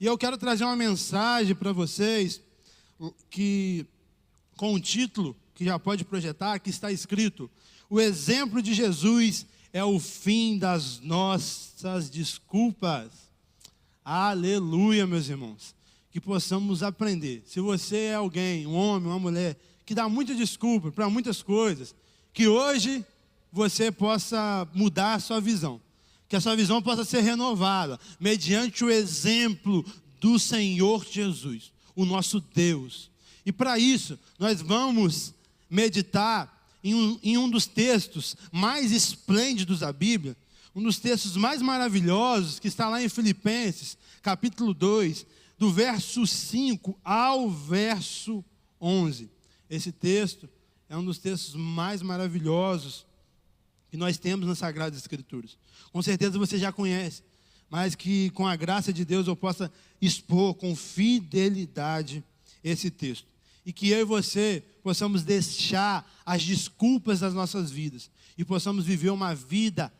E eu quero trazer uma mensagem para vocês que, com um título que já pode projetar, que está escrito: o exemplo de Jesus é o fim das nossas desculpas. Aleluia, meus irmãos. Que possamos aprender. Se você é alguém, um homem, uma mulher, que dá muita desculpa para muitas coisas, que hoje você possa mudar a sua visão. Que a sua visão possa ser renovada, mediante o exemplo do Senhor Jesus, o nosso Deus. E para isso, nós vamos meditar em um dos textos mais esplêndidos da Bíblia, um dos textos mais maravilhosos, que está lá em Filipenses, capítulo 2, do verso 5 ao verso 11. Esse texto é um dos textos mais maravilhosos que nós temos nas Sagradas Escrituras. Com certeza você já conhece, mas que com a graça de Deus eu possa expor com fidelidade esse texto. E que eu e você possamos deixar as desculpas das nossas vidas e possamos viver uma vida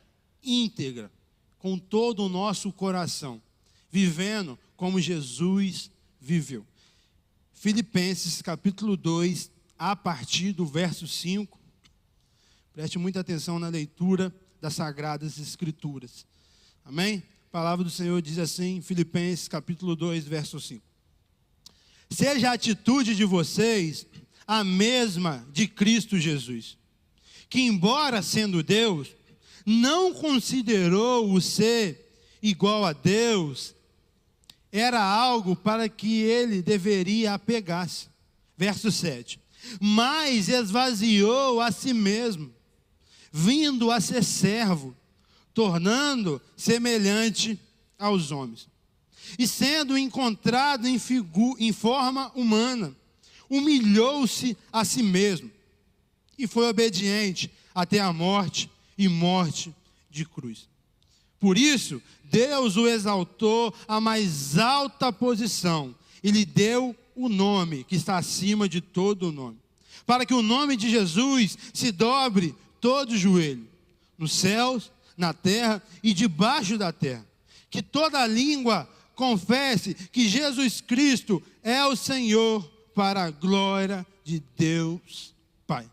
íntegra, com todo o nosso coração, vivendo como Jesus viveu. Filipenses capítulo 2, a partir do verso 5. Preste muita atenção na leitura das Sagradas Escrituras. Amém? A palavra do Senhor diz assim, Filipenses capítulo 2, verso 5. Seja a atitude de vocês a mesma de Cristo Jesus, que embora sendo Deus, não considerou o ser igual a Deus, era algo para que ele deveria apegar-se. Verso 7. Mas esvaziou a si mesmo, vindo a ser servo, tornando semelhante aos homens. E sendo encontrado em forma humana, humilhou-se a si mesmo, e foi obediente até a morte, e morte de cruz. Por isso, Deus o exaltou à mais alta posição, e lhe deu o nome que está acima de todo o nome, para que o nome de Jesus se dobre todo o joelho, nos céus, na terra e debaixo da terra, que toda língua confesse que Jesus Cristo é o Senhor, para a glória de Deus Pai.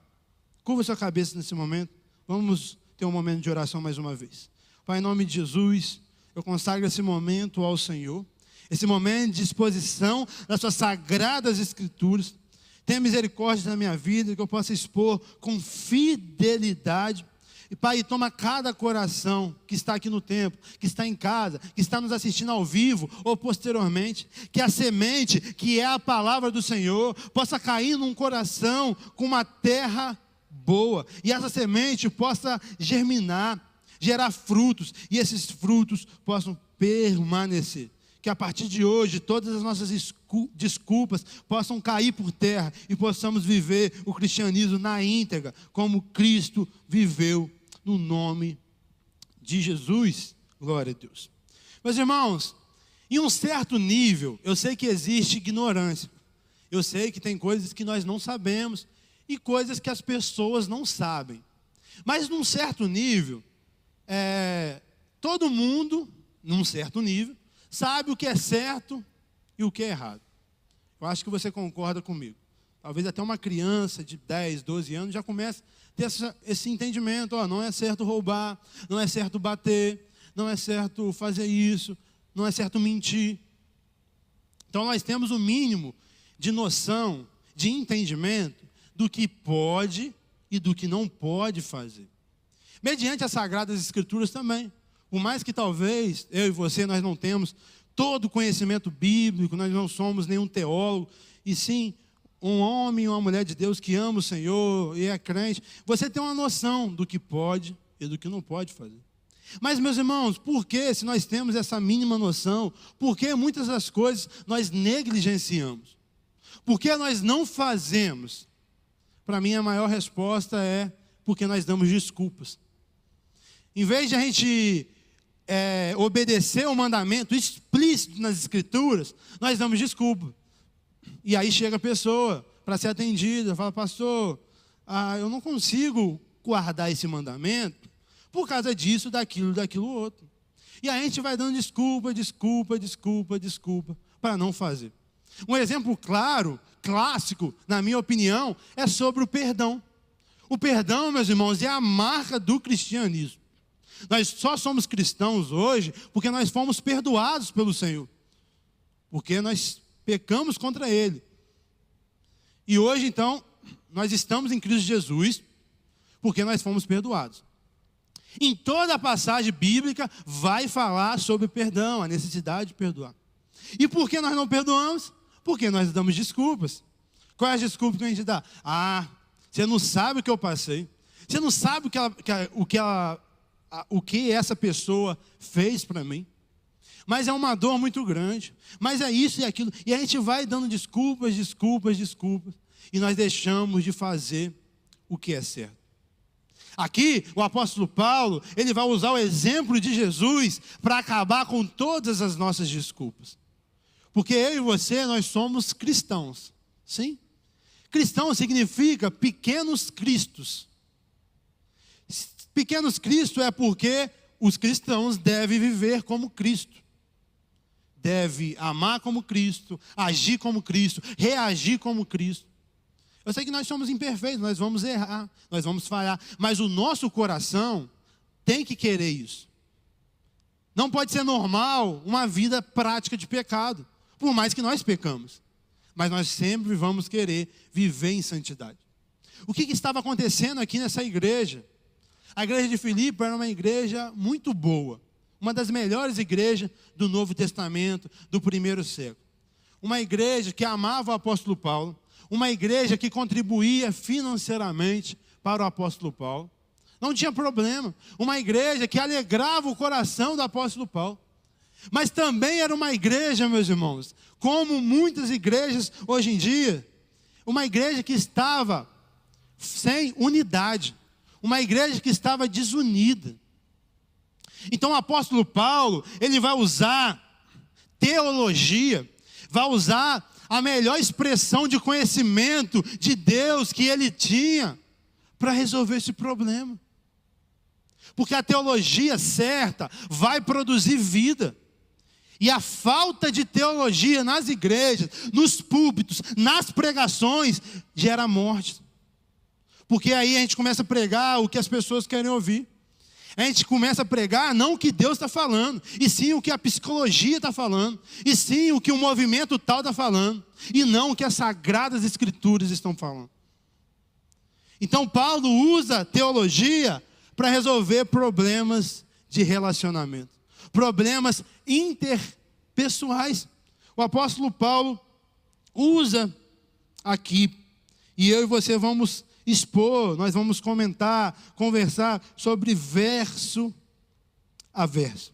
Curva sua cabeça nesse momento, vamos ter um momento de oração mais uma vez. Pai, em nome de Jesus, eu consagro esse momento ao Senhor, esse momento de exposição das suas sagradas Escrituras. Tenha misericórdia na minha vida, que eu possa expor com fidelidade. E Pai, toma cada coração que está aqui no templo, que está em casa, que está nos assistindo ao vivo ou posteriormente, que a semente, que é a palavra do Senhor, possa cair num coração com uma terra boa, e essa semente possa germinar, gerar frutos, e esses frutos possam permanecer. Que a partir de hoje todas as nossas desculpas possam cair por terra e possamos viver o cristianismo na íntegra, como Cristo viveu, no nome de Jesus. Glória a Deus. Meus irmãos, em um certo nível, eu sei que existe ignorância. Eu sei que tem coisas que nós não sabemos e coisas que as pessoas não sabem. Mas num certo nível, todo mundo, num certo nível, sabe o que é certo e o que é errado. Eu acho que você concorda comigo. Talvez até uma criança de 10, 12 anos já comece a ter esse entendimento. Não é certo roubar, não é certo bater, não é certo fazer isso, não é certo mentir. Então nós temos o mínimo de noção, de entendimento do que pode e do que não pode fazer. Mediante as Sagradas Escrituras também. Por mais que talvez eu e você nós não temos todo o conhecimento bíblico, nós não somos nenhum teólogo, e sim um homem e uma mulher de Deus que ama o Senhor e é crente, você tem uma noção do que pode e do que não pode fazer. Mas, meus irmãos, por que, se nós temos essa mínima noção, por que muitas das coisas nós negligenciamos? Por que nós não fazemos? Para mim, a maior resposta é porque nós damos desculpas. Em vez de a gente obedecer o mandamento explícito nas Escrituras, nós damos desculpa. E aí chega a pessoa para ser atendida, fala: pastor, eu não consigo guardar esse mandamento por causa disso, daquilo outro. E aí a gente vai dando desculpa para não fazer. Um exemplo claro, clássico, na minha opinião, é sobre o perdão. O perdão, meus irmãos, é a marca do cristianismo. Nós só somos cristãos hoje porque nós fomos perdoados pelo Senhor. Porque nós pecamos contra Ele. E hoje, então, nós estamos em Cristo Jesus porque nós fomos perdoados. Em toda a passagem bíblica vai falar sobre perdão, a necessidade de perdoar. E por que nós não perdoamos? Porque nós damos desculpas. Qual é a desculpa que a gente dá? Você não sabe o que eu passei. Você não sabe o que essa pessoa fez para mim. Mas é uma dor muito grande. Mas é isso e aquilo. E a gente vai dando desculpas. E nós deixamos de fazer o que é certo. Aqui, o apóstolo Paulo, ele vai usar o exemplo de Jesus para acabar com todas as nossas desculpas. Porque eu e você, nós somos cristãos. Sim? Cristão significa pequenos cristos. Pequenos cristos é porque os cristãos devem viver como Cristo. Deve amar como Cristo, agir como Cristo, reagir como Cristo. Eu sei que nós somos imperfeitos, nós vamos errar, nós vamos falhar, mas o nosso coração tem que querer isso. Não pode ser normal uma vida prática de pecado, por mais que nós pecamos. Mas nós sempre vamos querer viver em santidade. O que estava acontecendo aqui nessa igreja? A igreja de Filipe era uma igreja muito boa. Uma das melhores igrejas do Novo Testamento, do primeiro século. Uma igreja que amava o apóstolo Paulo. Uma igreja que contribuía financeiramente para o apóstolo Paulo. Não tinha problema. Uma igreja que alegrava o coração do apóstolo Paulo. Mas também era uma igreja, meus irmãos, como muitas igrejas hoje em dia, uma igreja que estava sem unidade. Uma igreja que estava desunida. Então o apóstolo Paulo, ele vai usar teologia, vai usar a melhor expressão de conhecimento de Deus que ele tinha para resolver esse problema. Porque a teologia certa vai produzir vida. E a falta de teologia nas igrejas, nos púlpitos, nas pregações, gera morte. Porque aí a gente começa a pregar o que as pessoas querem ouvir. A gente começa a pregar não o que Deus está falando, e sim o que a psicologia está falando, e sim o que o movimento tal está falando, e não o que as sagradas escrituras estão falando. Então Paulo usa teologia para resolver problemas de relacionamento, problemas interpessoais. O apóstolo Paulo usa aqui, e eu e você vamos expor, nós vamos comentar, conversar sobre verso a verso.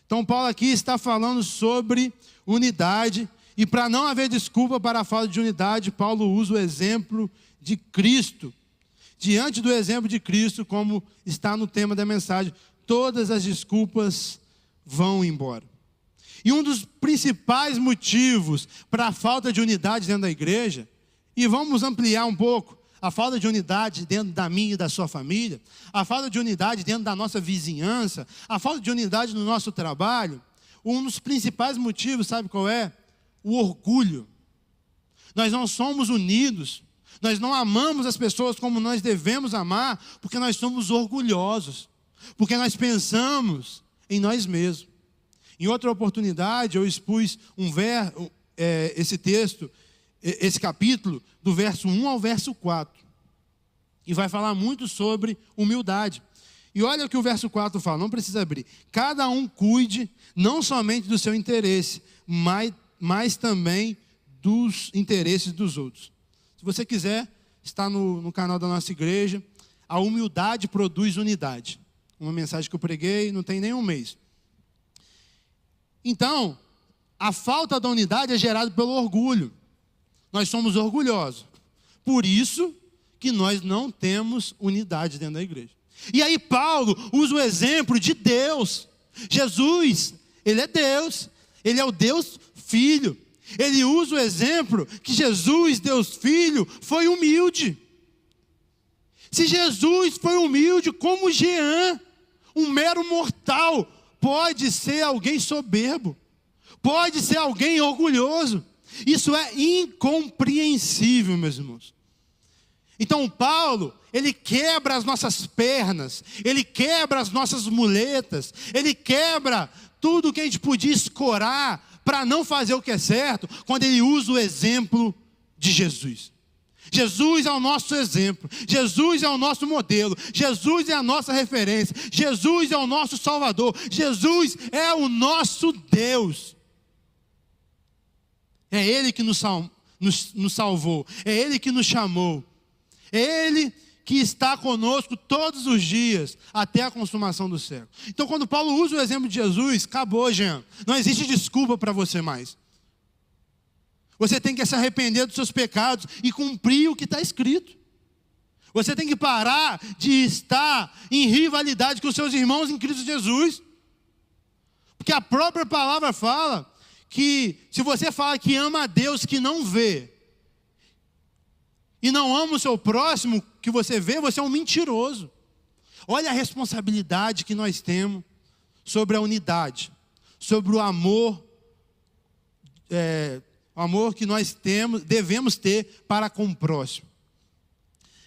Então Paulo aqui está falando sobre unidade, e para não haver desculpa para a falta de unidade, Paulo usa o exemplo de Cristo. Diante do exemplo de Cristo, como está no tema da mensagem, todas as desculpas vão embora. E um dos principais motivos para a falta de unidade dentro da igreja, e vamos ampliar um pouco, a falta de unidade dentro da minha e da sua família, a falta de unidade dentro da nossa vizinhança, a falta de unidade no nosso trabalho, um dos principais motivos, sabe qual é? O orgulho. Nós não somos unidos, nós não amamos as pessoas como nós devemos amar, porque nós somos orgulhosos, porque nós pensamos em nós mesmos. Em outra oportunidade, eu expus esse texto, esse capítulo, do verso 1 ao verso 4. E vai falar muito sobre humildade. E olha o que o verso 4 fala, não precisa abrir. Cada um cuide não somente do seu interesse, mas também dos interesses dos outros. Se você quiser, está no canal da nossa igreja. A humildade produz unidade. Uma mensagem que eu preguei, não tem nem um mês. Então, a falta da unidade é gerada pelo orgulho. Nós somos orgulhosos. Por isso que nós não temos unidade dentro da igreja. E aí Paulo usa o exemplo de Deus. Jesus, ele é Deus. Ele é o Deus Filho. Ele usa o exemplo que Jesus, Deus Filho, foi humilde. Se Jesus foi humilde, como Jean, um mero mortal, pode ser alguém soberbo, pode ser alguém orgulhoso. Isso é incompreensível, meus irmãos. Então Paulo, ele quebra as nossas pernas, ele quebra as nossas muletas, ele quebra tudo que a gente podia escorar para não fazer o que é certo, quando ele usa o exemplo de Jesus. Jesus é o nosso exemplo, Jesus é o nosso modelo, Jesus é a nossa referência, Jesus é o nosso Salvador, Jesus é o nosso Deus. É Ele que nos salvou, é Ele que nos chamou, é Ele que está conosco todos os dias, até a consumação do século. Então, quando Paulo usa o exemplo de Jesus, acabou, Jean. Não existe desculpa para você mais. Você tem que se arrepender dos seus pecados e cumprir o que está escrito. Você tem que parar de estar em rivalidade com os seus irmãos em Cristo Jesus. Porque a própria palavra fala que se você fala que ama a Deus que não vê, e não ama o seu próximo que você vê, você é um mentiroso. Olha a responsabilidade que nós temos sobre a unidade, sobre o amor, o amor que nós devemos ter para com o próximo.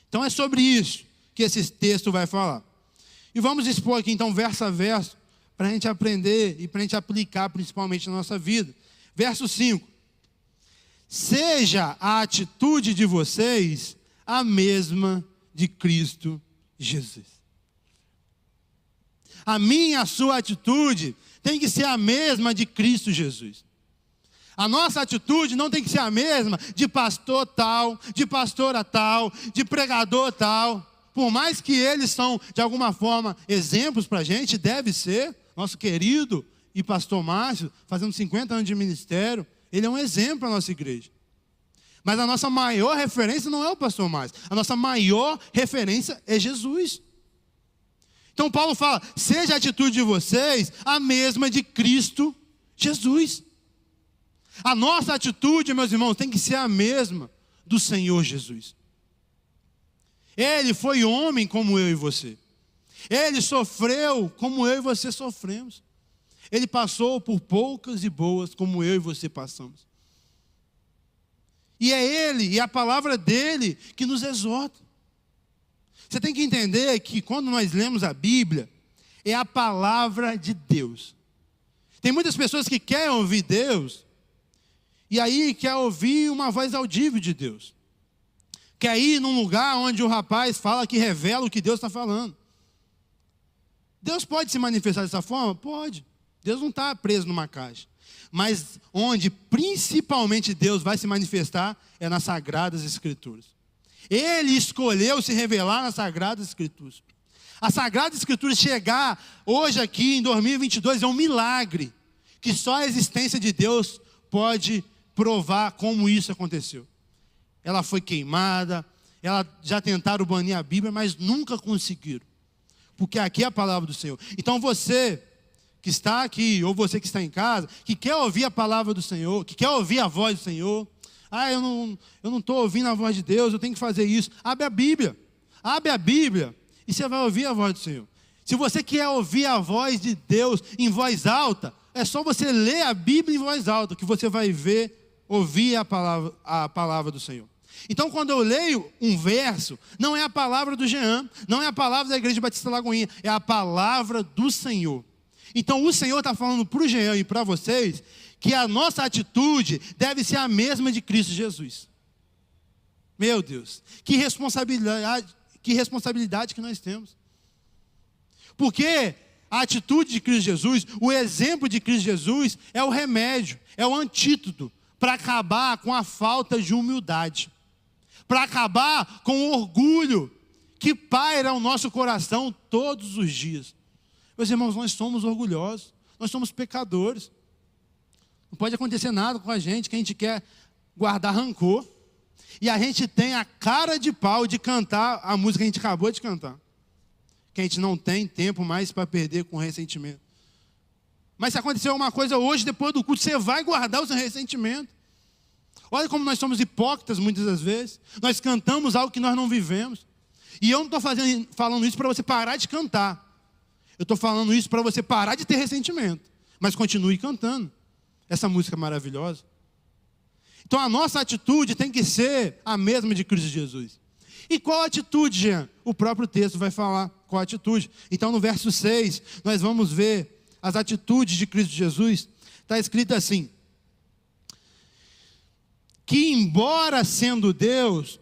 Então é sobre isso que esse texto vai falar. E vamos expor aqui então verso a verso, para a gente aprender e para a gente aplicar principalmente na nossa vida. Verso 5. Seja a atitude de vocês a mesma de Cristo Jesus. A minha, a sua atitude tem que ser a mesma de Cristo Jesus. A nossa atitude não tem que ser a mesma de pastor tal, de pastora tal, de pregador tal. Por mais que eles são, de alguma forma, exemplos para a gente, deve ser. Nosso querido e pastor Márcio, fazendo 50 anos de ministério, ele é um exemplo para a nossa igreja. Mas a nossa maior referência não é o pastor Márcio. A nossa maior referência é Jesus. Então Paulo fala, seja a atitude de vocês a mesma de Cristo Jesus. A nossa atitude, meus irmãos, tem que ser a mesma do Senhor Jesus. Ele foi homem como eu e você. Ele sofreu como eu e você sofremos. Ele passou por poucas e boas como eu e você passamos. E é Ele, e a palavra dEle que nos exorta. Você tem que entender que quando nós lemos a Bíblia, é a palavra de Deus. Tem muitas pessoas que querem ouvir Deus, e aí quer ouvir uma voz audível de Deus. Quer ir num lugar onde o rapaz fala que revela o que Deus está falando. Deus pode se manifestar dessa forma? Pode. Deus não está preso numa caixa. Mas onde principalmente Deus vai se manifestar é nas Sagradas Escrituras. Ele escolheu se revelar nas Sagradas Escrituras. A Sagrada Escritura chegar hoje aqui em 2022 é um milagre que só a existência de Deus pode provar como isso aconteceu. Ela foi queimada, já tentaram banir a Bíblia, mas nunca conseguiram. Porque aqui é a palavra do Senhor. Então você que está aqui, ou você que está em casa, que quer ouvir a palavra do Senhor, que quer ouvir a voz do Senhor, eu não estou ouvindo a voz de Deus, eu tenho que fazer isso. Abre a Bíblia e você vai ouvir a voz do Senhor. Se você quer ouvir a voz de Deus em voz alta, é só você ler a Bíblia em voz alta, que você vai ouvir a palavra do Senhor. Então, quando eu leio um verso, não é a palavra do Jean, não é a palavra da Igreja Batista Lagoinha, é a palavra do Senhor. Então, o Senhor está falando para o Jean e para vocês que a nossa atitude deve ser a mesma de Cristo Jesus. Meu Deus, que responsabilidade que nós temos. Porque a atitude de Cristo Jesus, o exemplo de Cristo Jesus é o remédio, é o antídoto para acabar com a falta de humildade, para acabar com o orgulho que paira o nosso coração todos os dias. Meus irmãos, nós somos orgulhosos, nós somos pecadores. Não pode acontecer nada com a gente que a gente quer guardar rancor. E a gente tem a cara de pau de cantar a música que a gente acabou de cantar. Que a gente não tem tempo mais para perder com ressentimento. Mas se acontecer alguma coisa hoje, depois do culto, você vai guardar o seu ressentimento. Olha como nós somos hipócritas muitas das vezes. Nós cantamos algo que nós não vivemos. E eu não estou falando isso para você parar de cantar. Eu estou falando isso para você parar de ter ressentimento, mas continue cantando essa música maravilhosa. Então a nossa atitude tem que ser a mesma de Cristo Jesus. E qual atitude, Jean? O próprio texto vai falar qual atitude. Então no verso 6, nós vamos ver as atitudes de Cristo Jesus. Está escrito assim: que embora sendo Deus,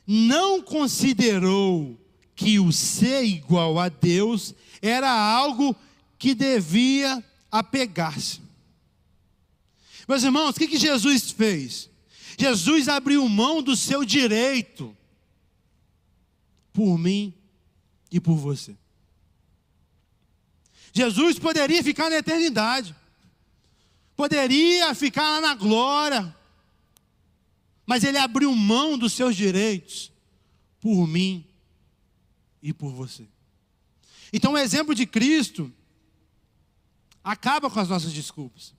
não considerou que o ser igual a Deus era algo que devia apegar-se. Meus irmãos, o que Jesus fez? Jesus abriu mão do seu direito por mim e por você. Jesus poderia ficar na eternidade, poderia ficar lá na glória, mas Ele abriu mão dos seus direitos por mim e por você. Então o exemplo de Cristo acaba com as nossas desculpas.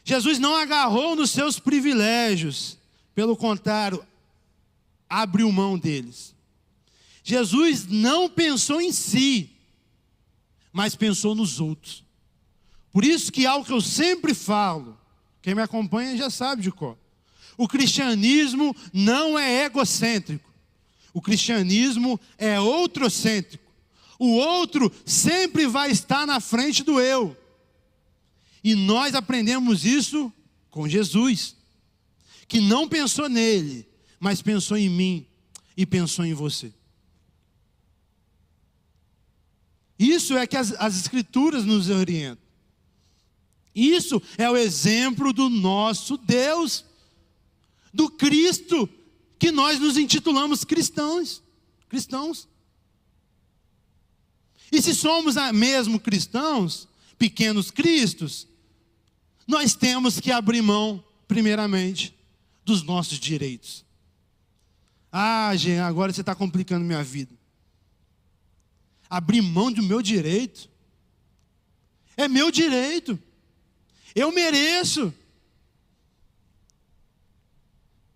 Jesus não agarrou nos seus privilégios, pelo contrário, abriu mão deles. Jesus não pensou em si, mas pensou nos outros. Por isso que algo que eu sempre falo, quem me acompanha já sabe de cor: o cristianismo não é egocêntrico, o cristianismo é outrocêntrico. O outro sempre vai estar na frente do eu. E nós aprendemos isso com Jesus, que não pensou nele, mas pensou em mim e pensou em você. Isso é que as Escrituras nos orientam. Isso é o exemplo do nosso Deus, do Cristo, que nós nos intitulamos cristãos. E se somos mesmo cristãos, pequenos cristos, nós temos que abrir mão, primeiramente, dos nossos direitos. Ah, Jean, agora você está complicando minha vida. Abrir mão do meu direito? É meu direito. Eu mereço.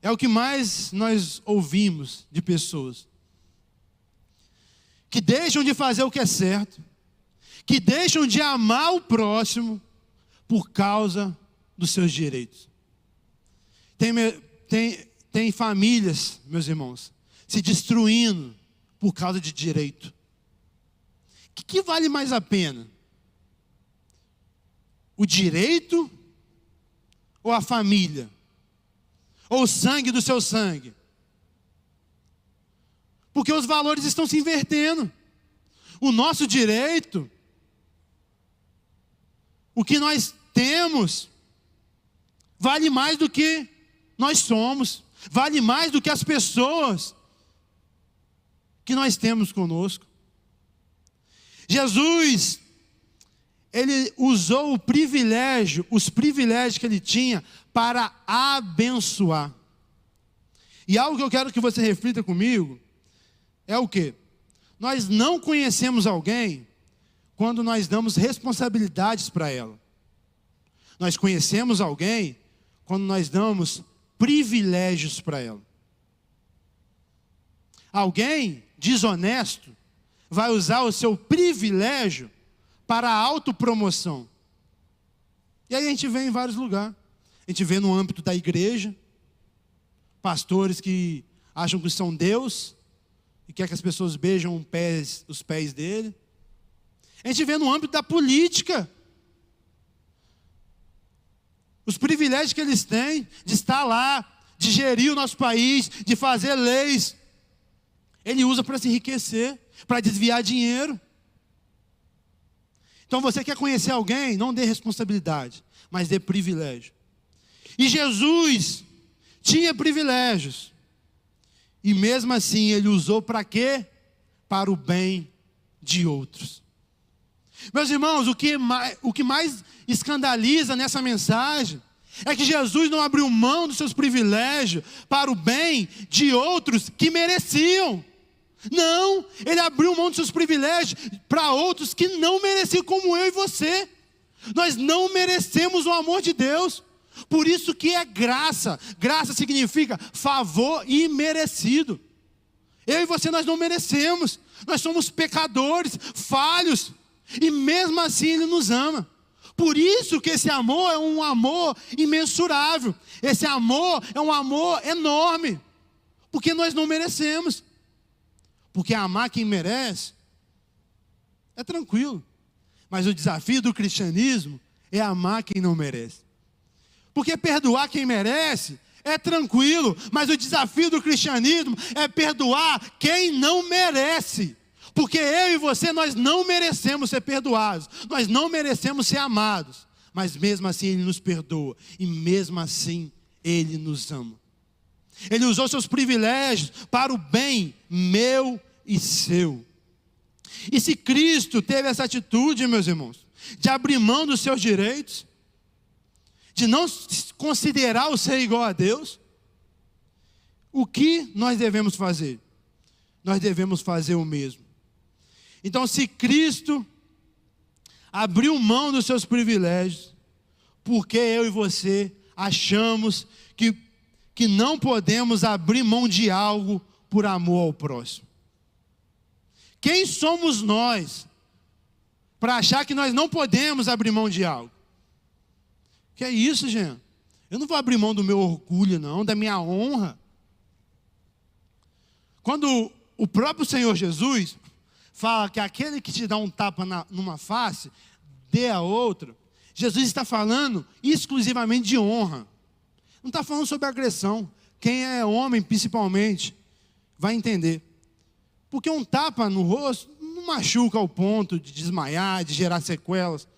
É o que mais nós ouvimos de pessoas que deixam de fazer o que é certo, que deixam de amar o por causa dos seus direitos. Tem famílias, meus irmãos, se destruindo por causa de direito. O que vale mais a pena? O direito ou a família? Ou o sangue do seu sangue? Porque os valores estão se invertendo. O nosso direito, o que nós temos, vale mais do que nós somos, vale mais do que as pessoas que nós temos conosco. Jesus, Ele usou os privilégios que Ele tinha para abençoar. E algo que eu quero que você reflita comigo é o quê? Nós não conhecemos alguém quando nós damos responsabilidades para ela. Nós conhecemos alguém quando nós damos privilégios para ela. Alguém desonesto vai usar o seu privilégio para a autopromoção. E aí a gente vê em vários lugares. A gente vê no âmbito da igreja, pastores que acham que são Deus e quer que as pessoas beijam os pés dele. A gente vê no âmbito da política. Os privilégios que eles têm de estar lá, de gerir o nosso país, de fazer leis. Ele usa para se enriquecer, para desviar dinheiro. Então você quer conhecer alguém, não dê responsabilidade, mas dê privilégio. E Jesus tinha privilégios. E mesmo assim ele usou para quê? Para o bem de outros. Meus irmãos, o que mais escandaliza nessa mensagem é que Jesus não abriu mão dos seus privilégios para o bem de outros que mereciam. Não, Ele abriu mão dos seus privilégios para outros que não mereciam, como eu e você. Nós não merecemos o amor de Deus. Por isso que é graça. Graça significa favor imerecido. Eu e você, nós não merecemos. Nós somos pecadores, falhos. E mesmo assim Ele nos ama. Por isso que esse amor é um amor imensurável. Esse amor é um amor enorme. Porque nós não merecemos. Porque amar quem merece é tranquilo. Mas o desafio do cristianismo é amar quem não merece. Porque perdoar quem merece é tranquilo. Mas o desafio do cristianismo é perdoar quem não merece. Porque eu e você, nós não merecemos ser perdoados. Nós não merecemos ser amados. Mas mesmo assim Ele nos perdoa. E mesmo assim Ele nos ama. Ele usou seus privilégios para o bem meu e seu. E se Cristo teve essa atitude, meus irmãos, de abrir mão dos seus direitos, de não considerar o ser igual a Deus, o que nós devemos fazer? Nós devemos fazer o mesmo. Então, se Cristo abriu mão dos seus privilégios, por que eu e você achamos que não podemos abrir mão de algo por amor ao próximo? Quem somos nós para achar que nós não podemos abrir mão de algo? Que é isso, gente? Eu não vou abrir mão do meu orgulho, não, da minha honra. Quando o próprio Senhor Jesus fala que aquele que te dá um tapa numa face, dê a outra, Jesus está falando exclusivamente de honra. Não está falando sobre agressão. Quem é homem, principalmente, vai entender. Porque um tapa no rosto não machuca ao ponto de desmaiar, de gerar sequelas.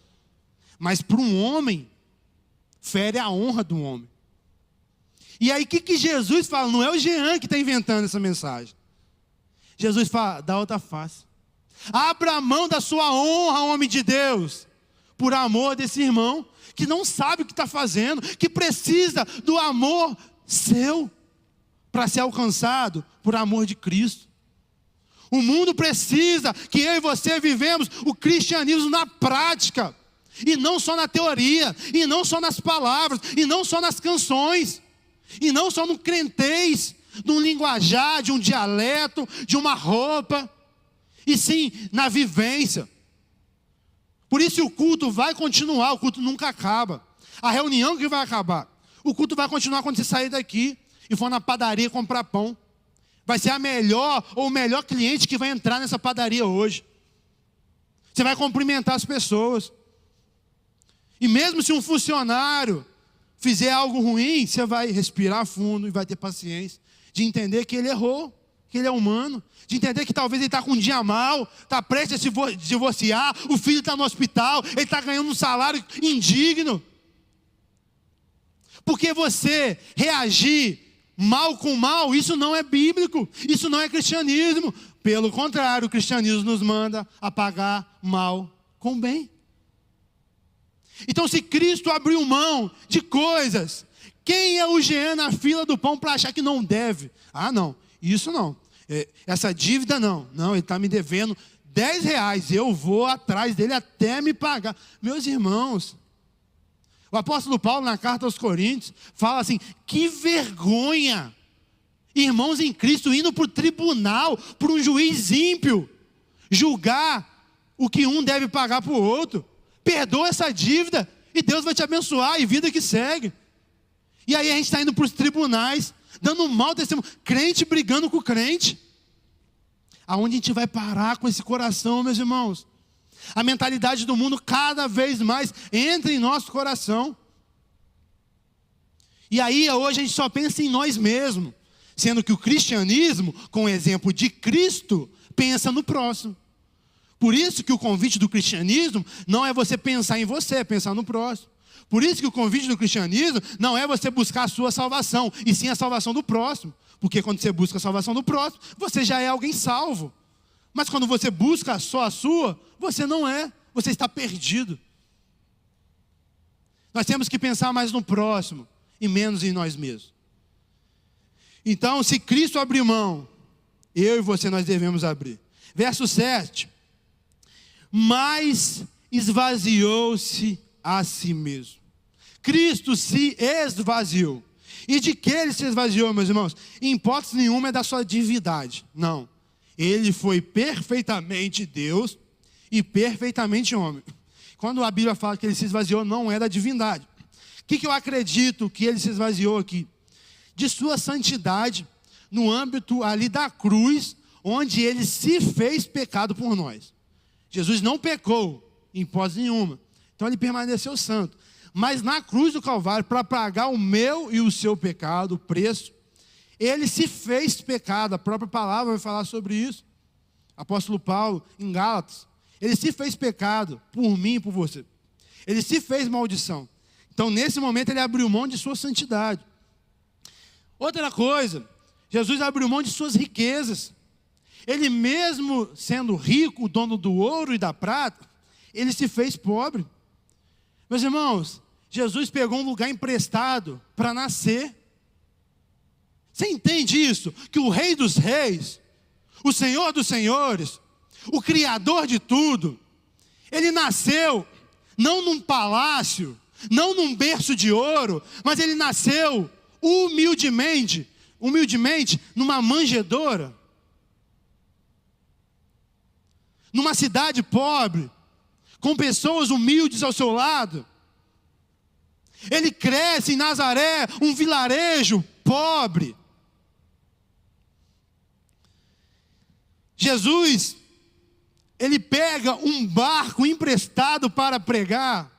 Mas para um homem, fere a honra do homem. E aí o que Jesus fala? Não é o Jean que está inventando essa mensagem. Jesus fala, dá outra face. Abra a mão da sua honra, homem de Deus, por amor desse irmão, que não sabe o que está fazendo, que precisa do amor seu, para ser alcançado por amor de Cristo. O mundo precisa que eu e você vivemos o cristianismo na prática, e não só na teoria, e não só nas palavras, e não só nas canções, e não só no crentez, de um linguajar, de um dialeto, de uma roupa, e sim na vivência. Por isso o culto vai continuar, o culto nunca acaba. A reunião que vai acabar, o culto vai continuar quando você sair daqui e for na padaria comprar pão. Vai ser a melhor ou o melhor cliente que vai entrar nessa padaria hoje. Você vai cumprimentar as pessoas. E mesmo se um funcionário fizer algo ruim, você vai respirar fundo e vai ter paciência de entender que ele errou, que ele é humano, de entender que talvez ele está com um dia mal, está prestes a se divorciar, o filho está no hospital, ele está ganhando um salário indigno. Porque você reagir mal com mal, isso não é bíblico, isso não é cristianismo. Pelo contrário, o cristianismo nos manda a pagar mal com bem. Então, se Cristo abriu mão de coisas, quem é o Jean na fila do pão para achar que não deve? Ah, não, isso não. Essa dívida não. Não, ele está me devendo R$10. Eu vou atrás dele até me pagar. Meus irmãos, o apóstolo Paulo, na carta aos Coríntios, fala assim: que vergonha, irmãos em Cristo, indo para o tribunal, para um juiz ímpio, julgar o que um deve pagar para o outro. Perdoa essa dívida e Deus vai te abençoar, e vida que segue. E aí a gente está indo para os tribunais, dando mau testemunho, crente brigando com crente. Aonde a gente vai parar com esse coração, meus irmãos? A mentalidade do mundo cada vez mais entra em nosso coração. E aí hoje a gente só pensa em nós mesmos, sendo que o cristianismo, com o exemplo de Cristo, pensa no próximo. Por isso que o convite do cristianismo não é você pensar em você, é pensar no próximo. Por isso que o convite do cristianismo não é você buscar a sua salvação, e sim a salvação do próximo. Porque quando você busca a salvação do próximo, você já é alguém salvo. Mas quando você busca só a sua, você não é, você está perdido. Nós temos que pensar mais no próximo e menos em nós mesmos. Então, se Cristo abriu mão, eu e você nós devemos abrir. Verso 7. Mas esvaziou-se a si mesmo. Cristo se esvaziou. E de que ele se esvaziou, meus irmãos? Em hipótese nenhuma é da sua divindade. Não. Ele foi perfeitamente Deus e perfeitamente homem. Quando a Bíblia fala que ele se esvaziou, não é da divindade. O que eu acredito que ele se esvaziou aqui? De sua santidade, no âmbito ali da cruz, onde ele se fez pecado por nós. Jesus não pecou em hipótese nenhuma, então ele permaneceu santo. Mas na cruz do Calvário, para pagar o meu e o seu pecado, o preço, ele se fez pecado. A própria palavra vai falar sobre isso. Apóstolo Paulo, em Gálatas, ele se fez pecado por mim e por você. Ele se fez maldição. Então, nesse momento, ele abriu mão de sua santidade. Outra coisa, Jesus abriu mão de suas riquezas. Ele mesmo sendo rico, o dono do ouro e da prata, ele se fez pobre. Meus irmãos, Jesus pegou um lugar emprestado para nascer. Você entende isso? Que o Rei dos Reis, o Senhor dos Senhores, o Criador de tudo, ele nasceu não num palácio, não num berço de ouro, mas ele nasceu humildemente numa manjedoura, numa cidade pobre, com pessoas humildes ao seu lado. Ele cresce em Nazaré, um vilarejo pobre. Jesus, ele pega um barco emprestado para pregar.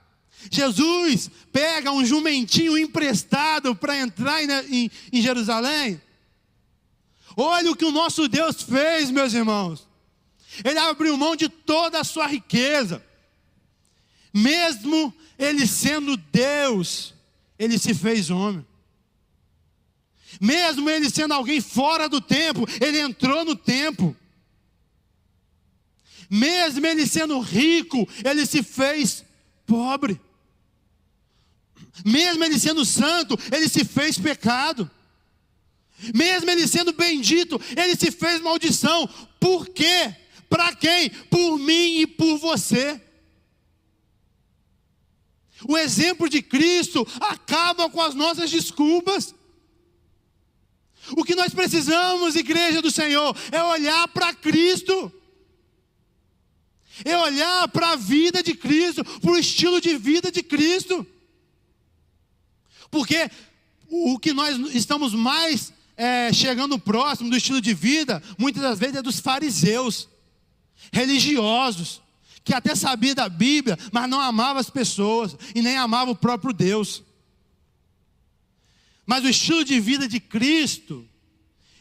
Jesus pega um jumentinho emprestado para entrar em Jerusalém. Olha o que o nosso Deus fez, meus irmãos. Ele abriu mão de toda a sua riqueza. Mesmo ele sendo Deus, ele se fez homem. Mesmo ele sendo alguém fora do tempo, ele entrou no tempo. Mesmo ele sendo rico, ele se fez pobre. Mesmo ele sendo santo, ele se fez pecado. Mesmo ele sendo bendito, ele se fez maldição. Por quê? Para quem? Por mim e por você. O exemplo de Cristo acaba com as nossas desculpas. O que nós precisamos, igreja do Senhor, é olhar para Cristo. É olhar para a vida de Cristo, para o estilo de vida de Cristo. Porque o que nós estamos mais chegando próximo do estilo de vida, muitas das vezes é dos fariseus, religiosos, que até sabia da Bíblia, mas não amava as pessoas, e nem amava o próprio Deus. Mas o estilo de vida de Cristo,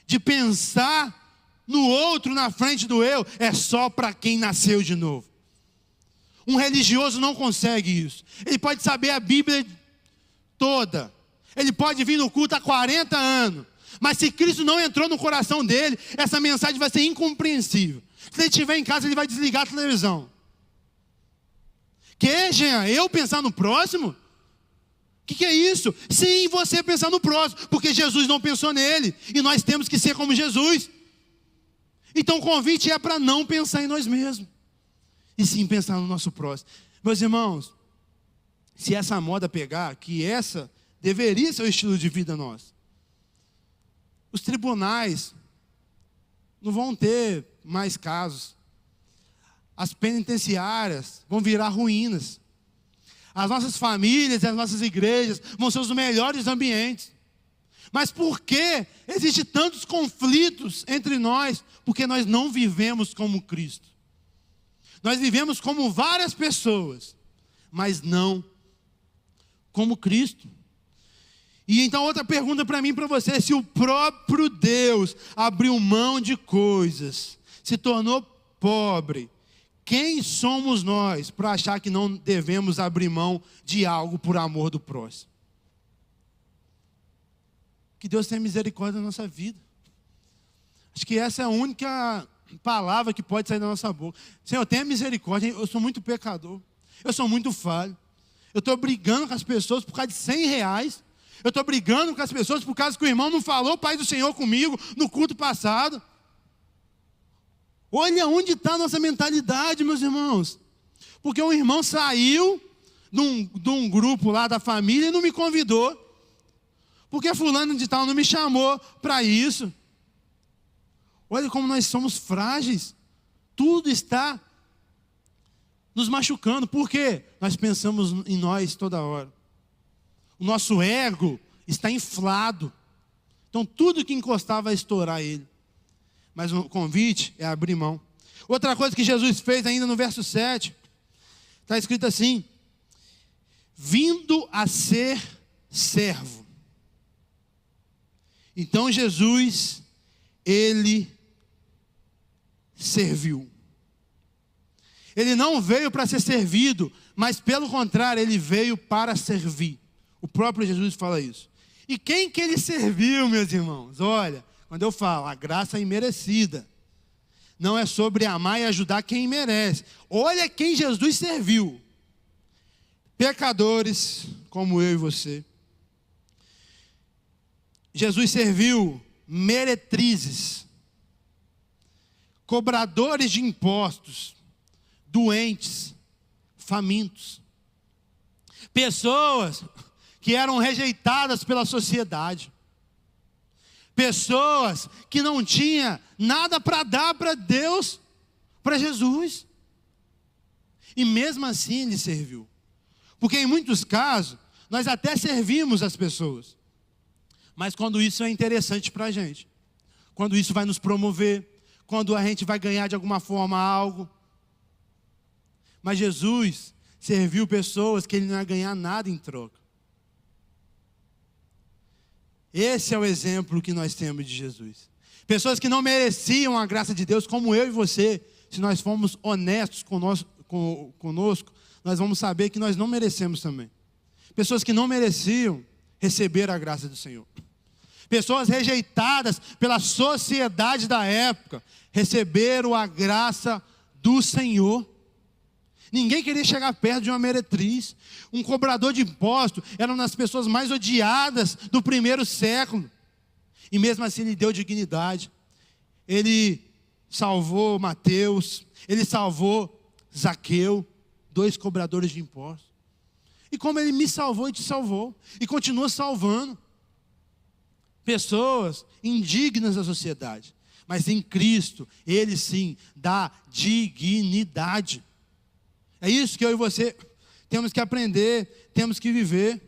de pensar no outro na frente do eu, é só para quem nasceu de novo. Um religioso não consegue isso. Ele pode saber a Bíblia toda, ele pode vir no culto há 40 anos, mas se Cristo não entrou no coração dele, essa mensagem vai ser incompreensível. Se ele estiver em casa, ele vai desligar a televisão. Que, Jean, eu pensar no próximo? O que é isso? Sim, você pensar no próximo, porque Jesus não pensou nele, e nós temos que ser como Jesus. Então o convite é para não pensar em nós mesmos, e sim pensar no nosso próximo. Meus irmãos, se essa moda pegar, que essa deveria ser o estilo de vida nosso, os tribunais não vão ter mais casos, as penitenciárias vão virar ruínas, as nossas famílias e as nossas igrejas vão ser os melhores ambientes. Mas por que existem tantos conflitos entre nós? Porque nós não vivemos como Cristo. Nós vivemos como várias pessoas, mas não como Cristo. E então outra pergunta para mim e para você: se o próprio Deus abriu mão de coisas, se tornou pobre, quem somos nós para achar que não devemos abrir mão de algo por amor do próximo? Que Deus tenha misericórdia da nossa vida. Acho que essa é a única palavra que pode sair da nossa boca. Senhor, tenha misericórdia, eu sou muito pecador, eu sou muito falho, eu estou brigando com as pessoas por causa de R$100, eu estou brigando com as pessoas por causa que o irmão não falou Pai do Senhor comigo no culto passado. Olha onde está a nossa mentalidade, meus irmãos. Porque um irmão saiu de um grupo lá da família e não me convidou. Porque fulano de tal não me chamou para isso. Olha como nós somos frágeis. Tudo está nos machucando. Por quê? Nós pensamos em nós toda hora. O nosso ego está inflado. Então tudo que encostar vai estourar ele. Mas o convite é abrir mão. Outra coisa que Jesus fez ainda no verso 7, está escrito assim: vindo a ser servo. Então Jesus, ele serviu. Ele não veio para ser servido, mas pelo contrário, ele veio para servir. O próprio Jesus fala isso. E quem que ele serviu, meus irmãos? Olha, quando eu falo, a graça é imerecida. Não é sobre amar e ajudar quem merece. Olha quem Jesus serviu. Pecadores como eu e você. Jesus serviu meretrizes, cobradores de impostos, doentes, famintos, pessoas que eram rejeitadas pela sociedade, pessoas que não tinham nada para dar para Deus, para Jesus, e mesmo assim ele serviu, porque em muitos casos nós até servimos as pessoas, mas quando isso é interessante para a gente, quando isso vai nos promover, quando a gente vai ganhar de alguma forma algo. Mas Jesus serviu pessoas que ele não ia ganhar nada em troca. Esse é o exemplo que nós temos de Jesus. Pessoas que não mereciam a graça de Deus, como eu e você. Se nós formos honestos conosco, nós vamos saber que nós não merecemos também. Pessoas que não mereciam receber a graça do Senhor. Pessoas rejeitadas pela sociedade da época, receberam a graça do Senhor. Ninguém queria chegar perto de uma meretriz. Um cobrador de impostos era uma das pessoas mais odiadas do primeiro século. E mesmo assim ele deu dignidade. Ele salvou Mateus, ele salvou Zaqueu, 2 cobradores de impostos. E como ele me salvou e te salvou, e continua salvando pessoas indignas da sociedade. Mas em Cristo, ele sim dá dignidade. É isso que eu e você temos que aprender, temos que viver.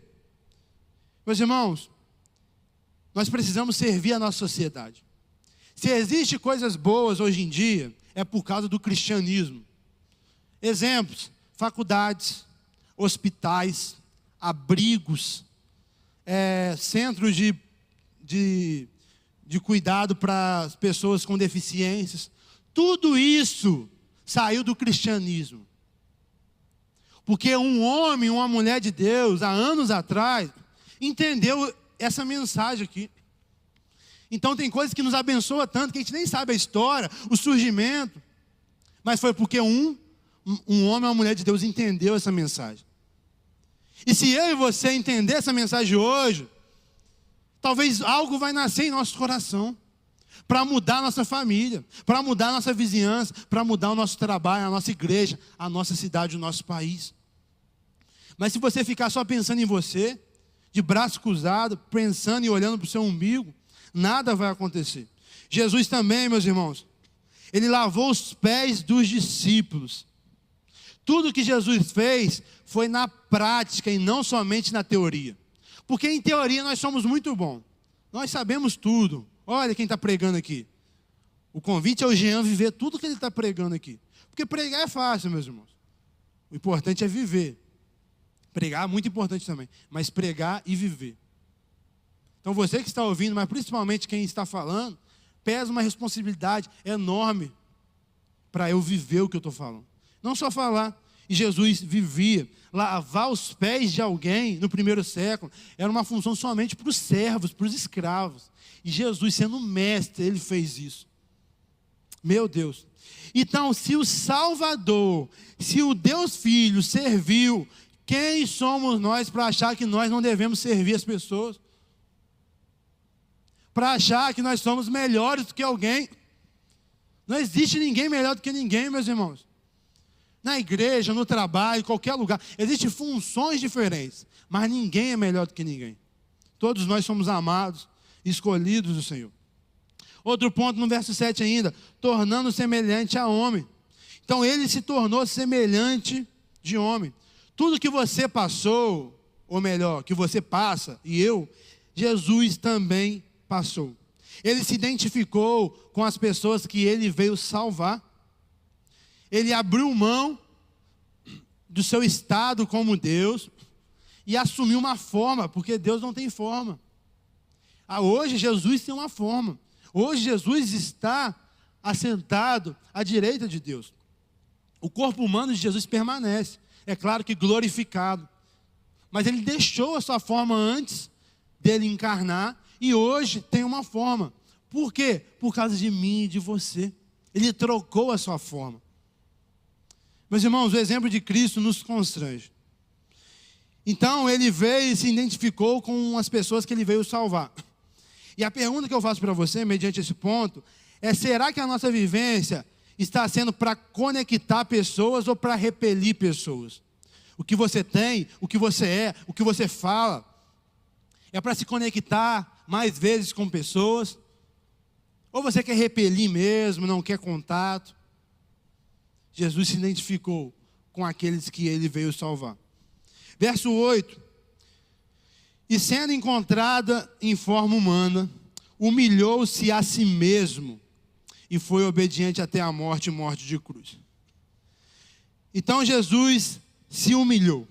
Meus irmãos, nós precisamos servir a nossa sociedade. Se existem coisas boas hoje em dia, é por causa do cristianismo. Exemplos: faculdades, hospitais, abrigos, centros de cuidado para as pessoas com deficiências. Tudo isso saiu do cristianismo. Porque um homem, uma mulher de Deus, há anos atrás, entendeu essa mensagem aqui. Então tem coisas que nos abençoam tanto, que a gente nem sabe a história, o surgimento. Mas foi porque um homem, uma mulher de Deus entendeu essa mensagem. E se eu e você entender essa mensagem hoje, talvez algo vai nascer em nosso coração, para mudar a nossa família, para mudar a nossa vizinhança, para mudar o nosso trabalho, a nossa igreja, a nossa cidade, o nosso país. Mas se você ficar só pensando em você, de braço cruzado, pensando e olhando para o seu umbigo, nada vai acontecer. Jesus também, meus irmãos, ele lavou os pés dos discípulos. Tudo que Jesus fez foi na prática e não somente na teoria. Porque em teoria nós somos muito bons. Nós sabemos tudo. Olha quem está pregando aqui. O convite é o Jean viver tudo que ele está pregando aqui. Porque pregar é fácil, meus irmãos. O importante é viver. Pregar é muito importante também. Mas pregar e viver. Então você que está ouvindo, mas principalmente quem está falando, pesa uma responsabilidade enorme para eu viver o que eu estou falando. Não só falar. E Jesus vivia. Lavar os pés de alguém no primeiro século era uma função somente para os servos, para os escravos. E Jesus, sendo mestre, ele fez isso. Meu Deus. Então, se o Salvador, se o Deus Filho serviu, quem somos nós para achar que nós não devemos servir as pessoas? Para achar que nós somos melhores do que alguém? Não existe ninguém melhor do que ninguém, meus irmãos. Na igreja, no trabalho, em qualquer lugar, existem funções diferentes, mas ninguém é melhor do que ninguém. Todos nós somos amados, escolhidos do Senhor. Outro ponto no verso 7 ainda, tornando semelhante a homem. Então ele se tornou semelhante de homem. Tudo que você passou, ou melhor, que você passa, e eu, Jesus também passou. Ele se identificou com as pessoas que ele veio salvar. Ele abriu mão do seu estado como Deus e assumiu uma forma, porque Deus não tem forma. Hoje Jesus tem uma forma. Hoje Jesus está assentado à direita de Deus. O corpo humano de Jesus permanece, é claro que glorificado. Mas ele deixou a sua forma antes dele encarnar e hoje tem uma forma. Por quê? Por causa de mim e de você. Ele trocou a sua forma. Meus irmãos, o exemplo de Cristo nos constrange. Então ele veio e se identificou com as pessoas que ele veio salvar. E a pergunta que eu faço para você, mediante esse ponto, é: será que a nossa vivência está sendo para conectar pessoas ou para repelir pessoas? O que você tem, o que você é, o que você fala, é para se conectar mais vezes com pessoas? Ou você quer repelir mesmo, não quer contato? Jesus se identificou com aqueles que ele veio salvar. Verso 8. E sendo encontrada em forma humana, humilhou-se a si mesmo e foi obediente até a morte e morte de cruz. Então Jesus se humilhou.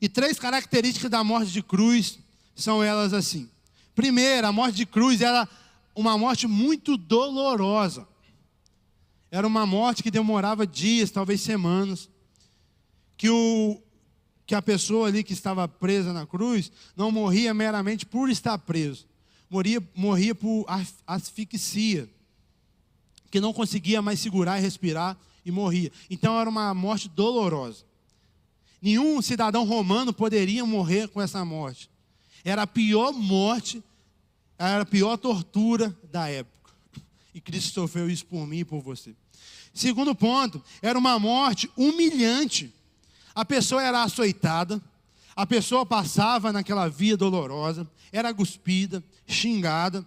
E 3 características da morte de cruz são elas assim. Primeiro, a morte de cruz era uma morte muito dolorosa. Era uma morte que demorava dias, talvez semanas. Que a pessoa ali que estava presa na cruz não morria meramente por estar preso. Morria por asfixia. Que não conseguia mais segurar e respirar e morria. Então era uma morte dolorosa. Nenhum cidadão romano poderia morrer com essa morte. Era a pior morte, era a pior tortura da época. E Cristo sofreu isso por mim e por você. Segundo ponto, era uma morte humilhante. A pessoa era açoitada, a pessoa passava naquela via dolorosa, era cuspida, xingada.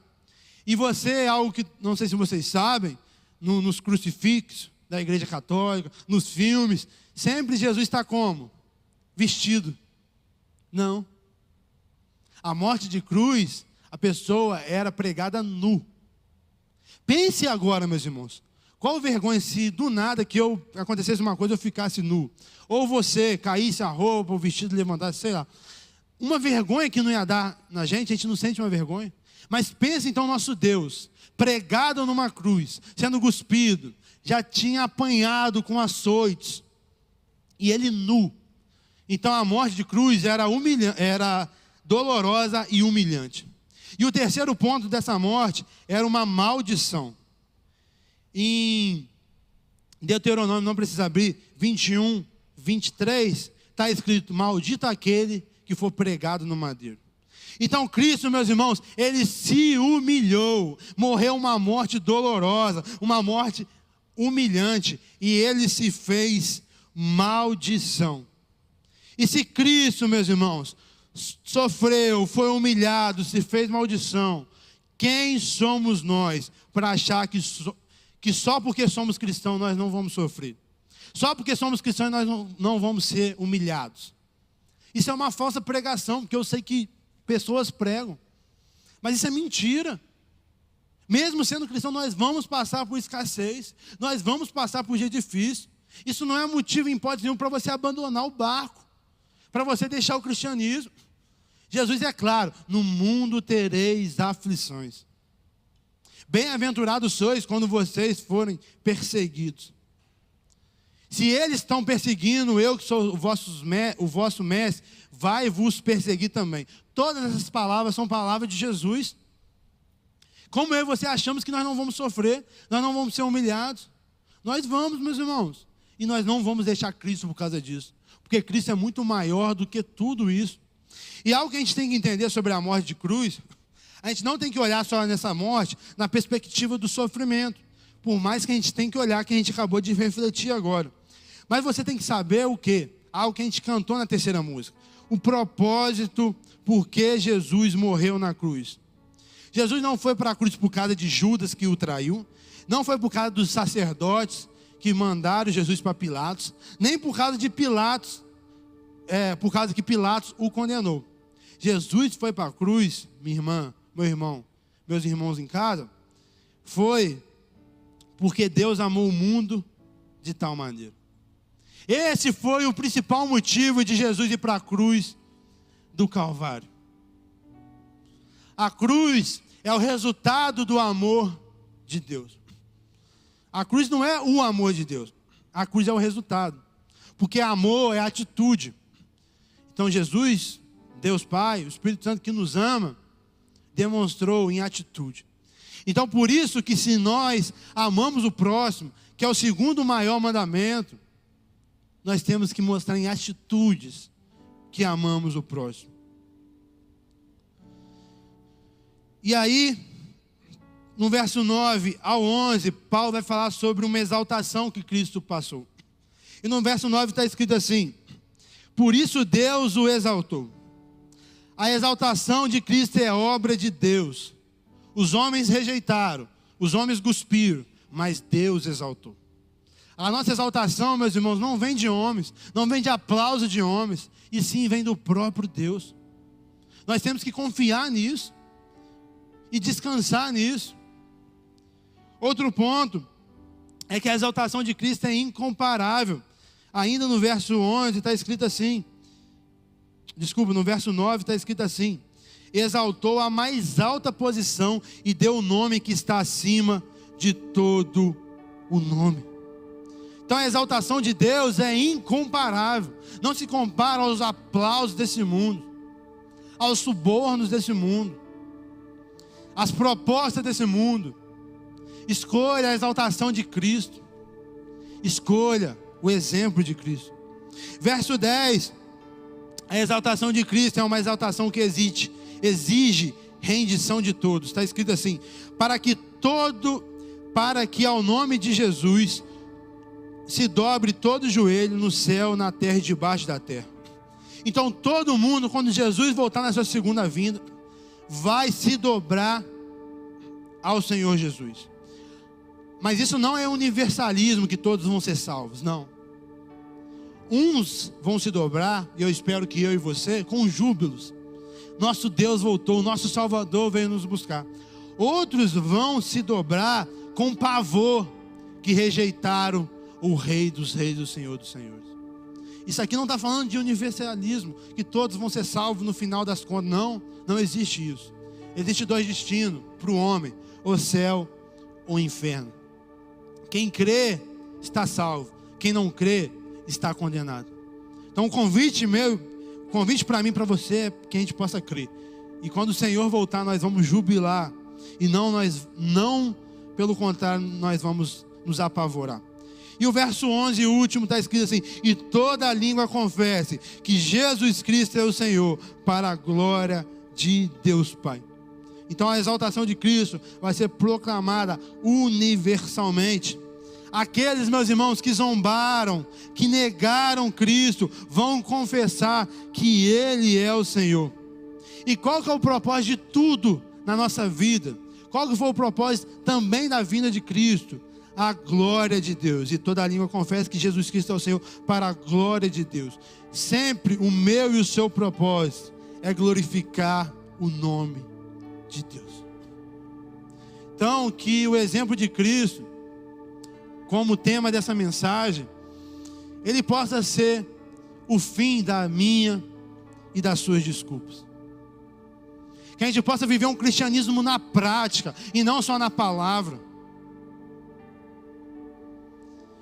E você, algo que não sei se vocês sabem, nos crucifixos da igreja católica, nos filmes, sempre Jesus está como? Vestido. Não. A morte de cruz, a pessoa era pregada nu. Pense agora, meus irmãos. Qual vergonha se do nada que acontecesse uma coisa eu ficasse nu? Ou você caísse a roupa, o vestido levantasse, sei lá. Uma vergonha que não ia dar na gente, a gente não sente uma vergonha. Mas pense então nosso Deus, pregado numa cruz, sendo cuspido, já tinha apanhado com açoites, e ele nu. Então a morte de cruz era dolorosa e humilhante. E o terceiro ponto dessa morte era uma maldição. Em Deuteronômio, não precisa abrir, 21, 23, está escrito: maldito aquele que for pregado no madeiro. Então Cristo, meus irmãos, ele se humilhou, morreu uma morte dolorosa, uma morte humilhante, e ele se fez maldição. E se Cristo, meus irmãos, sofreu, foi humilhado, se fez maldição, quem somos nós para achar que só porque somos cristãos nós não vamos sofrer? Só porque somos cristãos nós não vamos ser humilhados? Isso é uma falsa pregação, porque eu sei que pessoas pregam, mas isso é mentira. Mesmo sendo cristão, nós vamos passar por escassez, nós vamos passar por dia difícil. Isso não é motivo em hipótese nenhuma para você abandonar o barco, para você deixar o cristianismo. Jesus é claro: no mundo tereis aflições. Bem-aventurados sois quando vocês forem perseguidos. Se eles estão perseguindo, eu que sou o vosso mestre, vai vos perseguir também. Todas essas palavras são palavras de Jesus. Como eu e você achamos que nós não vamos sofrer, nós não vamos ser humilhados? Nós vamos, meus irmãos. E nós não vamos deixar Cristo por causa disso. Porque Cristo é muito maior do que tudo isso. E algo que a gente tem que entender sobre a morte de cruz, a gente não tem que olhar só nessa morte na perspectiva do sofrimento. Por mais que a gente tenha que olhar, que a gente acabou de refletir agora. Mas você tem que saber o quê? Algo que a gente cantou na terceira música. O propósito por que Jesus morreu na cruz. Jesus não foi para a cruz por causa de Judas que o traiu. Não foi por causa dos sacerdotes que mandaram Jesus para Pilatos, nem por causa de Pilatos, por causa que Pilatos o condenou. Jesus foi para a cruz, minha irmã, meu irmão, meus irmãos em casa, foi porque Deus amou o mundo de tal maneira. Esse foi o principal motivo de Jesus ir para a cruz do Calvário. A cruz é o resultado do amor de Deus. A cruz não é o amor de Deus. A cruz é o resultado. Porque amor é atitude. Então Jesus, Deus Pai, o Espírito Santo que nos ama, demonstrou em atitude. Então por isso que se nós amamos o próximo, que é o segundo maior mandamento, nós temos que mostrar em atitudes que amamos o próximo. E aí, no verso 9 ao 11, Paulo vai falar sobre uma exaltação que Cristo passou. E no verso 9 está escrito assim: por isso Deus o exaltou. A exaltação de Cristo é obra de Deus. Os homens rejeitaram, os homens cuspiram, mas Deus exaltou. A nossa exaltação, meus irmãos, não vem de homens, não vem de aplauso de homens, e sim vem do próprio Deus. Nós temos que confiar nisso e descansar nisso. Outro ponto é que a exaltação de Cristo é incomparável. Ainda no verso 11 está escrito assim, no verso 9 está escrito assim: exaltou a mais alta posição e deu o nome que está acima de todo o nome. Então a exaltação de Deus é incomparável. Não se compara aos aplausos desse mundo, aos subornos desse mundo, às propostas desse mundo. Escolha a exaltação de Cristo. Escolha o exemplo de Cristo. Verso 10. A exaltação de Cristo é uma exaltação que exige rendição de todos. Está escrito assim: para que ao nome de Jesus se dobre todo joelho no céu, na terra e debaixo da terra. Então todo mundo, quando Jesus voltar na sua segunda vinda, vai se dobrar ao Senhor Jesus. Mas isso não é universalismo, que todos vão ser salvos, não. Uns vão se dobrar, e eu espero que eu e você, com júbilos. Nosso Deus voltou, nosso Salvador veio nos buscar. Outros vão se dobrar com pavor, que rejeitaram o Rei dos Reis, o Senhor dos Senhores. Isso aqui não está falando de universalismo, que todos vão ser salvos no final das contas. Não, não existe isso. Existem dois destinos para o homem: o céu ou o inferno. Quem crê está salvo, quem não crê está condenado. Então o convite para mim, para você, é que a gente possa crer. E quando o Senhor voltar, nós vamos jubilar, e não pelo contrário, nós vamos nos apavorar. E o verso 11, o último, está escrito assim: e toda a língua confesse que Jesus Cristo é o Senhor, para a glória de Deus Pai. Então a exaltação de Cristo vai ser proclamada universalmente. Aqueles, meus irmãos, que zombaram, que negaram Cristo, vão confessar que Ele é o Senhor. E qual que é o propósito de tudo na nossa vida? Qual que foi o propósito também da vinda de Cristo? A glória de Deus. E toda a língua confessa que Jesus Cristo é o Senhor, para a glória de Deus. Sempre o meu e o seu propósito é glorificar o nome de Deus. Então, que o exemplo de Cristo, como tema dessa mensagem, ele possa ser o fim da minha e das suas desculpas. Que a gente possa viver um cristianismo na prática e não só na palavra.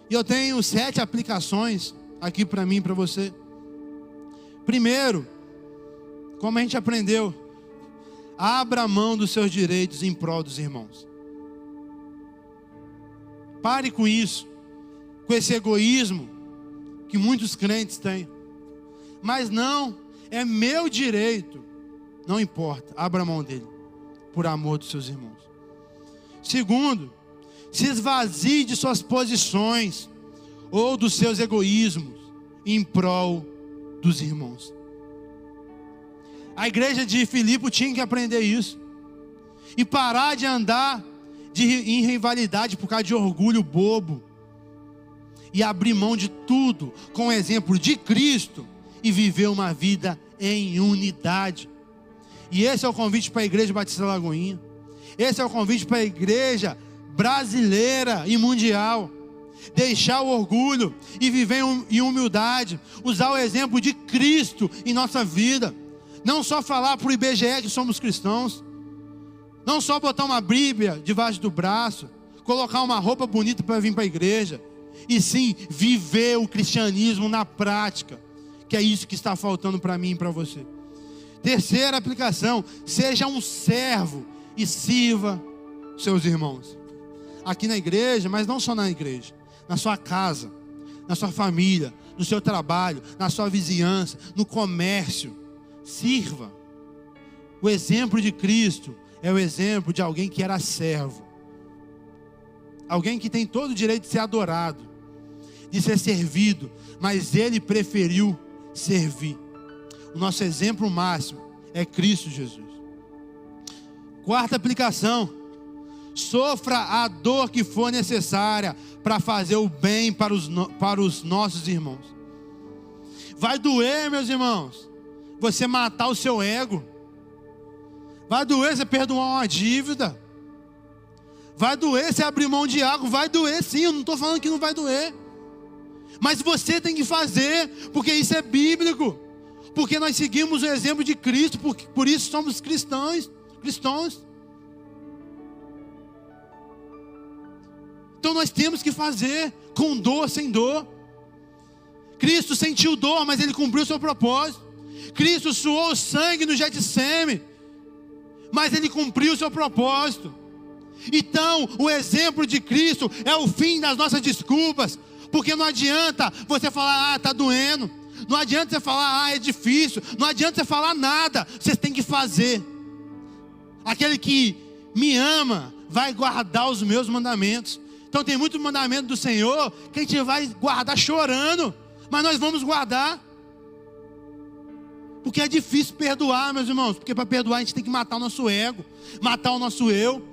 E eu tenho 7 aplicações aqui para mim e para você. Primeiro, como a gente aprendeu, abra mão dos seus direitos em prol dos irmãos. Pare com isso, com esse egoísmo que muitos crentes têm. Mas não, é meu direito. Não importa, abra mão dele, por amor dos seus irmãos. Segundo, se esvazie de suas posições ou dos seus egoísmos em prol dos irmãos. A igreja de Filipe tinha que aprender isso e parar de andar em rivalidade por causa de orgulho bobo. e abrir mão de tudo com o exemplo de Cristo e viver uma vida em unidade. E esse é o convite para a Igreja Batista Lagoinha. Esse é o convite para a igreja brasileira e mundial. Deixar o orgulho e viver em humildade. Usar o exemplo de Cristo em nossa vida. Não só falar para o IBGE que somos cristãos. Não só botar uma Bíblia debaixo do braço. Colocar uma roupa bonita para vir para a igreja. E sim, viver o cristianismo na prática. Que é isso que está faltando para mim e para você. Terceira aplicação: seja um servo e sirva seus irmãos. Aqui na igreja, mas não só na igreja. Na sua casa, na sua família, no seu trabalho, na sua vizinhança, no comércio. Sirva. O exemplo de Cristo é o exemplo de alguém que era servo. Alguém que tem todo o direito de ser adorado, de ser servido, mas ele preferiu servir. O nosso exemplo máximo é Cristo Jesus. Quarta aplicação: sofra a dor que for necessária para fazer o bem para os nossos irmãos. Vai doer, meus irmãos, você matar o seu ego. Vai doer você perdoar uma dívida. Vai doer você abrir mão de algo. Vai doer sim, eu não estou falando que não vai doer. Mas você tem que fazer, porque isso é bíblico. Porque nós seguimos o exemplo de Cristo, por isso somos cristãos. Então nós temos que fazer, com dor, sem dor. Cristo sentiu dor, mas Ele cumpriu o seu propósito. Cristo suou sangue no Getsêmani, mas Ele cumpriu o seu propósito. Então, o exemplo de Cristo é o fim das nossas desculpas. Porque não adianta você falar, está doendo. Não adianta você falar, é difícil. Não adianta você falar nada. Você tem que fazer. Aquele que me ama vai guardar os meus mandamentos. Então tem muito mandamento do Senhor que a gente vai guardar chorando, mas nós vamos guardar. Porque é difícil perdoar, meus irmãos. Porque para perdoar a gente tem que matar o nosso ego, matar o nosso eu.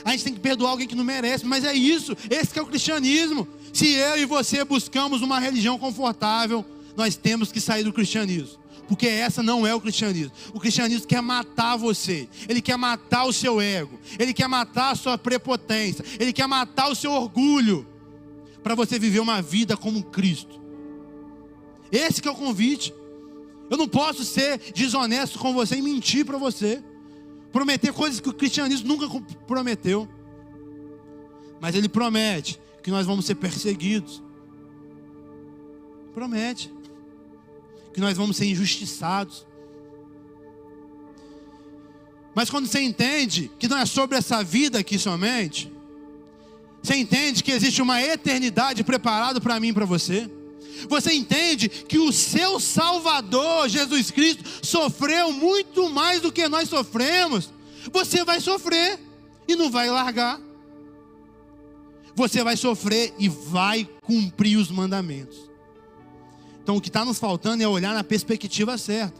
A gente tem que perdoar alguém que não merece. Mas é isso, esse que é o cristianismo. Se eu e você buscamos uma religião confortável, nós temos que sair do cristianismo. Porque essa não é o cristianismo. O cristianismo quer matar você. Ele quer matar o seu ego. Ele quer matar a sua prepotência. Ele quer matar o seu orgulho. Para você viver uma vida como Cristo. Esse que é o convite. Eu não posso ser desonesto com você e mentir para você. Prometer coisas que o cristianismo nunca prometeu. Mas ele promete que nós vamos ser perseguidos. Promete que nós vamos ser injustiçados. Mas quando você entende que não é sobre essa vida aqui somente, você entende que existe uma eternidade preparada para mim e para você. Você entende que o seu Salvador, Jesus Cristo, sofreu muito mais do que nós sofremos. Você vai sofrer e não vai largar. Você vai sofrer e vai cumprir os mandamentos. Então o que está nos faltando é olhar na perspectiva certa.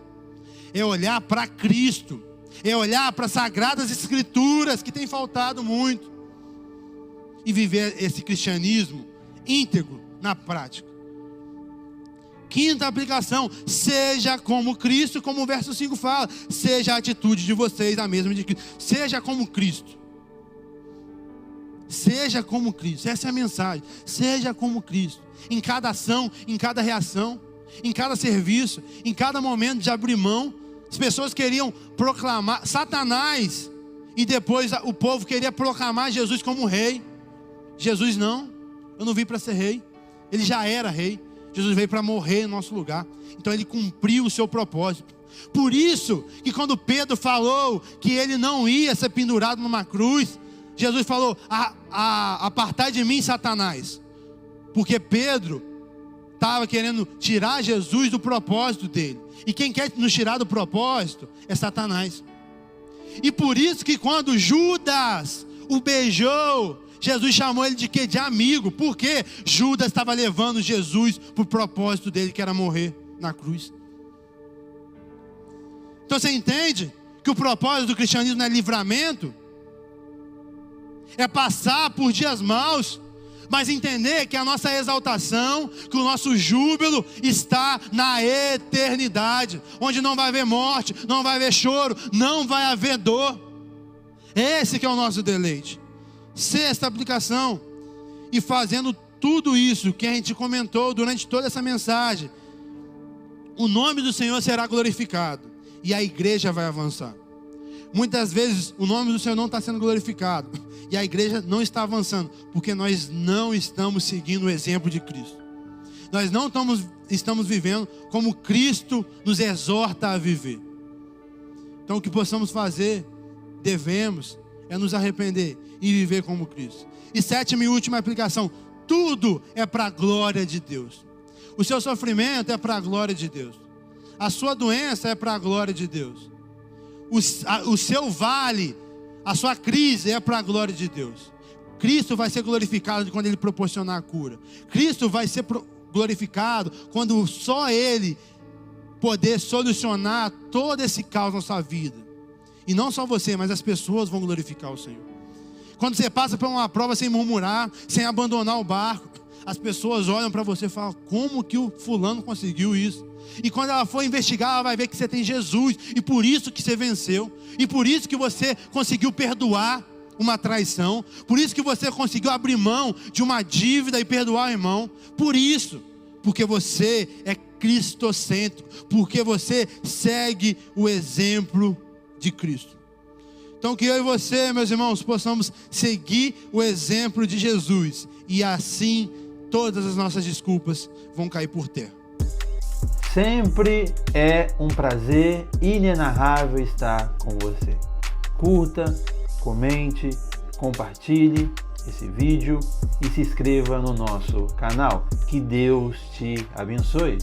É olhar para Cristo. É olhar para as Sagradas Escrituras, que tem faltado muito. E viver esse cristianismo íntegro na prática. Quinta aplicação: seja como Cristo, como o verso 5 fala. Seja a atitude de vocês a mesma de Cristo. Seja como Cristo. Seja como Cristo. Essa é a mensagem. Seja como Cristo. Em cada ação, em cada reação, em cada serviço, em cada momento de abrir mão. As pessoas queriam proclamar Satanás, e depois o povo queria proclamar Jesus como rei. Jesus não. Eu não vim para ser rei. Ele já era rei. Jesus veio para morrer em nosso lugar. Então ele cumpriu o seu propósito. Por isso que quando Pedro falou que ele não ia ser pendurado numa cruz, Jesus falou: apartai de mim, Satanás. Porque Pedro estava querendo tirar Jesus do propósito dele. E quem quer nos tirar do propósito é Satanás. E por isso que quando Judas o beijou, Jesus chamou ele de quê? De amigo. Porque Judas estava levando Jesus para o propósito dele, que era morrer na cruz. Então você entende que o propósito do cristianismo não é livramento, é passar por dias maus, mas entender que a nossa exaltação, que o nosso júbilo está na eternidade, onde não vai haver morte, não vai haver choro, não vai haver dor. Esse que é o nosso deleite. Sexta aplicação, e fazendo tudo isso que a gente comentou durante toda essa mensagem, o nome do Senhor será glorificado e a igreja vai avançar. Muitas vezes o nome do Senhor não está sendo glorificado e a igreja não está avançando, porque nós não estamos seguindo o exemplo de Cristo. Nós não estamos vivendo como Cristo nos exorta a viver. Então o que possamos fazer, devemos, é nos arrepender e viver como Cristo. E sétima e última aplicação, tudo é para a glória de Deus. O seu sofrimento é para a glória de Deus. A sua doença é para a glória de Deus. O seu vale, a sua crise é para a glória de Deus. Cristo vai ser glorificado quando Ele proporcionar a cura. Cristo vai ser glorificado quando só Ele poder solucionar todo esse caos na sua vida. E não só você, mas as pessoas vão glorificar o Senhor. Quando você passa por uma prova sem murmurar, sem abandonar o barco, as pessoas olham para você e falam: como que o fulano conseguiu isso? E quando ela for investigar, ela vai ver que você tem Jesus, e por isso que você venceu, e por isso que você conseguiu perdoar uma traição, por isso que você conseguiu abrir mão de uma dívida e perdoar o irmão. Por isso, porque você é cristocêntrico, porque você segue o exemplo de Cristo. Então que eu e você, meus irmãos, possamos seguir o exemplo de Jesus, e assim todas as nossas desculpas vão cair por terra. Sempre é um prazer inenarrável estar com você. Curta, comente, compartilhe esse vídeo e se inscreva no nosso canal. Que Deus te abençoe.